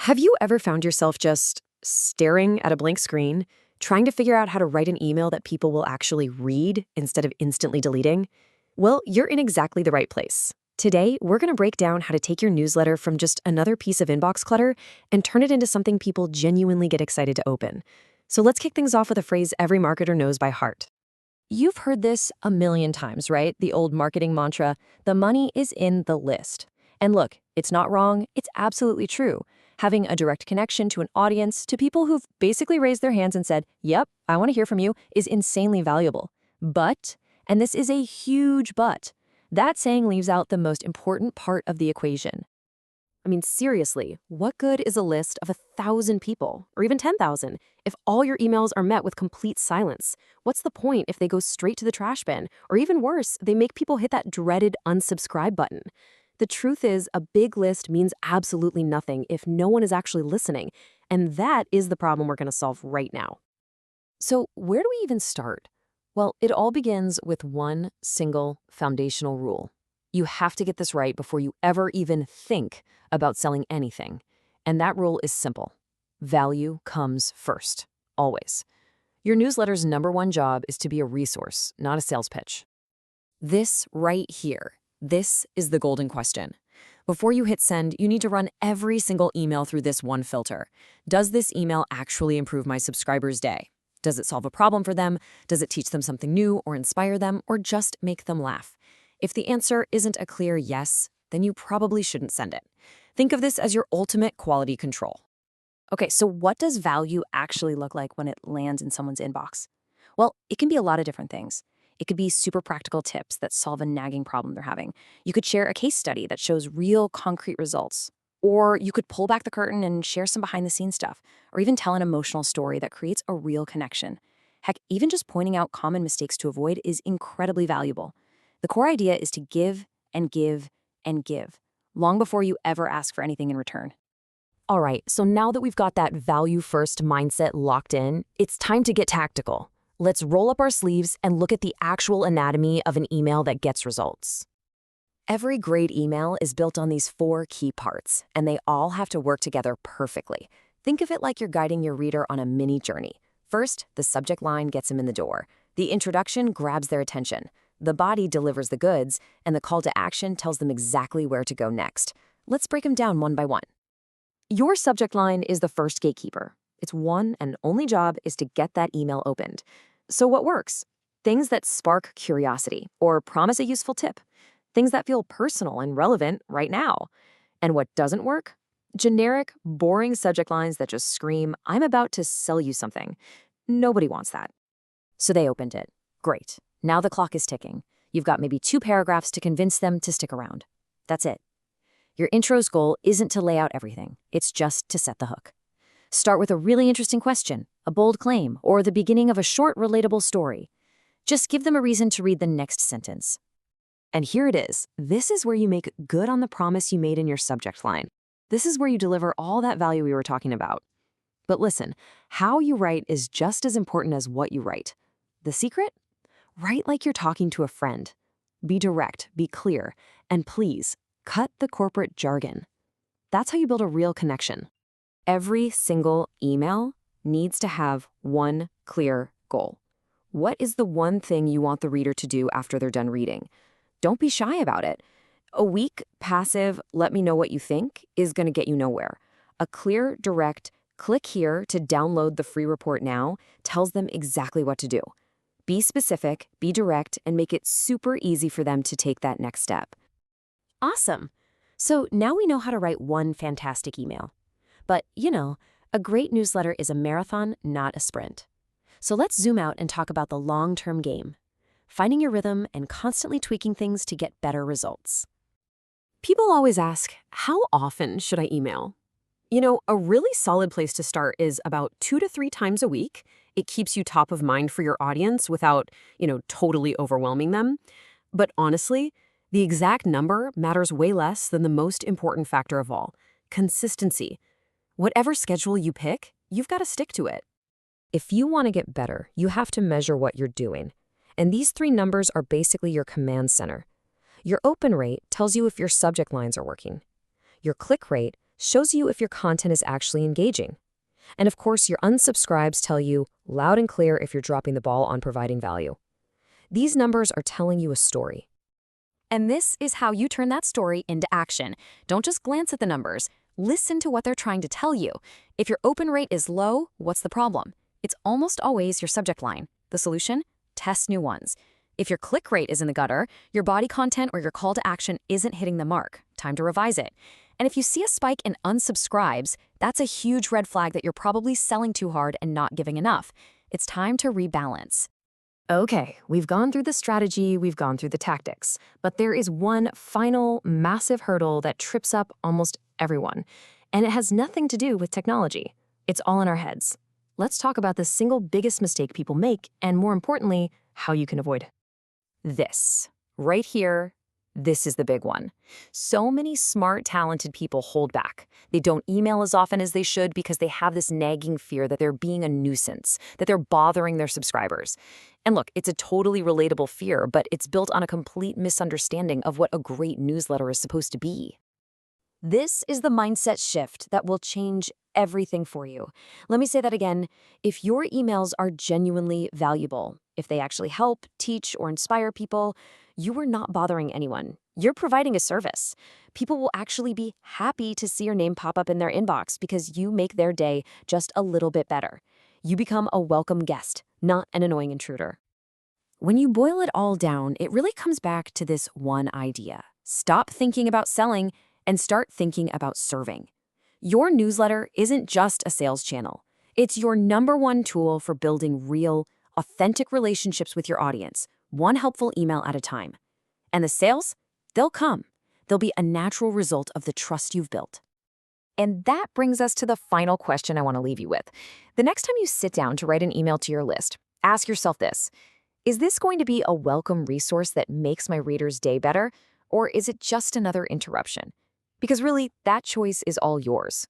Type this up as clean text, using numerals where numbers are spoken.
Have you ever found yourself just staring at a blank screen, trying to figure out how to write an email that people will actually read instead of instantly deleting? Well, you're in exactly the right place. Today, we're going to break down how to take your newsletter from just another piece of inbox clutter and turn it into something people genuinely get excited to open. So let's kick things off with a phrase every marketer knows by heart. You've heard this a million times, right? The old marketing mantra, the money is in the list. And look, it's not wrong, it's absolutely true. Having a direct connection to an audience, to people who've basically raised their hands and said, yep, I want to hear from you, is insanely valuable. But, and this is a huge but, that saying leaves out the most important part of the equation. I mean, seriously, what good is a list of 1,000 people, or even 10,000, if all your emails are met with complete silence? What's the point if they go straight to the trash bin? Or even worse, they make people hit that dreaded unsubscribe button. The truth is, a big list means absolutely nothing if no one is actually listening, and that is the problem we're going to solve right now. So where do we even start? Well, it all begins with one single foundational rule. You have to get this right before you ever even think about selling anything. And that rule is simple. Value comes first, always. Your newsletter's #1 job is to be a resource, not a sales pitch. This right here, this is the golden question. Before you hit send, you need to run every single email through this one filter. Does this email actually improve my subscribers' day? Does it solve a problem for them? Does it teach them something new or inspire them or just make them laugh? If the answer isn't a clear yes, then you probably shouldn't send it. Think of this as your ultimate quality control. Okay, so what does value actually look like when it lands in someone's inbox? Well, it can be a lot of different things. It could be super practical tips that solve a nagging problem they're having. You could share a case study that shows real concrete results. Or you could pull back the curtain and share some behind-the-scenes stuff, or even tell an emotional story that creates a real connection. Heck, even just pointing out common mistakes to avoid is incredibly valuable. The core idea is to give and give and give, long before you ever ask for anything in return. All right, so now that we've got that value-first mindset locked in, it's time to get tactical. Let's roll up our sleeves and look at the actual anatomy of an email that gets results. Every great email is built on these 4 key parts, and they all have to work together perfectly. Think of it like you're guiding your reader on a mini journey. First, the subject line gets them in the door. The introduction grabs their attention. The body delivers the goods, and the call to action tells them exactly where to go next. Let's break them down one by one. Your subject line is the first gatekeeper. Its one and only job is to get that email opened. So what works? Things that spark curiosity or promise a useful tip. Things that feel personal and relevant right now. And what doesn't work? Generic, boring subject lines that just scream, I'm about to sell you something. Nobody wants that. So they opened it. Great. Now the clock is ticking. You've got maybe 2 paragraphs to convince them to stick around. That's it. Your intro's goal isn't to lay out everything. It's just to set the hook. Start with a really interesting question, a bold claim, or the beginning of a short, relatable story. Just give them a reason to read the next sentence. And here it is. This is where you make good on the promise you made in your subject line. This is where you deliver all that value we were talking about. But listen, how you write is just as important as what you write. The secret? Write like you're talking to a friend. Be direct, be clear, and please, cut the corporate jargon. That's how you build a real connection. Every single email needs to have one clear goal. What is the one thing you want the reader to do after they're done reading? Don't be shy about it. A weak, passive, let me know what you think is going to get you nowhere. A clear, direct, click here to download the free report now tells them exactly what to do. Be specific, be direct, and make it super easy for them to take that next step. Awesome. So now we know how to write one fantastic email. But, a great newsletter is a marathon, not a sprint. So let's zoom out and talk about the long-term game. Finding your rhythm and constantly tweaking things to get better results. People always ask, how often should I email? A really solid place to start is about 2 to 3 times a week. It keeps you top of mind for your audience without, totally overwhelming them. But honestly, the exact number matters way less than the most important factor of all, consistency. Whatever schedule you pick, you've got to stick to it. If you want to get better, you have to measure what you're doing. And these 3 numbers are basically your command center. Your open rate tells you if your subject lines are working. Your click rate shows you if your content is actually engaging. And of course, your unsubscribes tell you loud and clear if you're dropping the ball on providing value. These numbers are telling you a story. And this is how you turn that story into action. Don't just glance at the numbers. Listen to what they're trying to tell you. If your open rate is low, what's the problem? It's almost always your subject line. The solution? Test new ones. If your click rate is in the gutter, your body content or your call to action isn't hitting the mark. Time to revise it. And if you see a spike in unsubscribes, that's a huge red flag that you're probably selling too hard and not giving enough. It's time to rebalance. Okay, we've gone through the strategy, we've gone through the tactics, but there is one final massive hurdle that trips up almost everyone, and it has nothing to do with technology. It's all in our heads. Let's talk about the single biggest mistake people make, and more importantly, how you can avoid it. This, right here, this is the big one. So many smart, talented people hold back. They don't email as often as they should because they have this nagging fear that they're being a nuisance, that they're bothering their subscribers. And look, it's a totally relatable fear, but it's built on a complete misunderstanding of what a great newsletter is supposed to be. This is the mindset shift that will change everything for you. Let me say that again. If your emails are genuinely valuable, if they actually help, teach, or inspire people, you are not bothering anyone. You're providing a service. People will actually be happy to see your name pop up in their inbox because you make their day just a little bit better. You become a welcome guest, not an annoying intruder. When you boil it all down, it really comes back to this one idea. Stop thinking about selling and start thinking about serving. Your newsletter isn't just a sales channel. It's your #1 tool for building real, authentic relationships with your audience, one helpful email at a time. And the sales? They'll come. They'll be a natural result of the trust you've built. And that brings us to the final question I want to leave you with. The next time you sit down to write an email to your list, ask yourself this: is this going to be a welcome resource that makes my reader's day better, or is it just another interruption? Because really, that choice is all yours.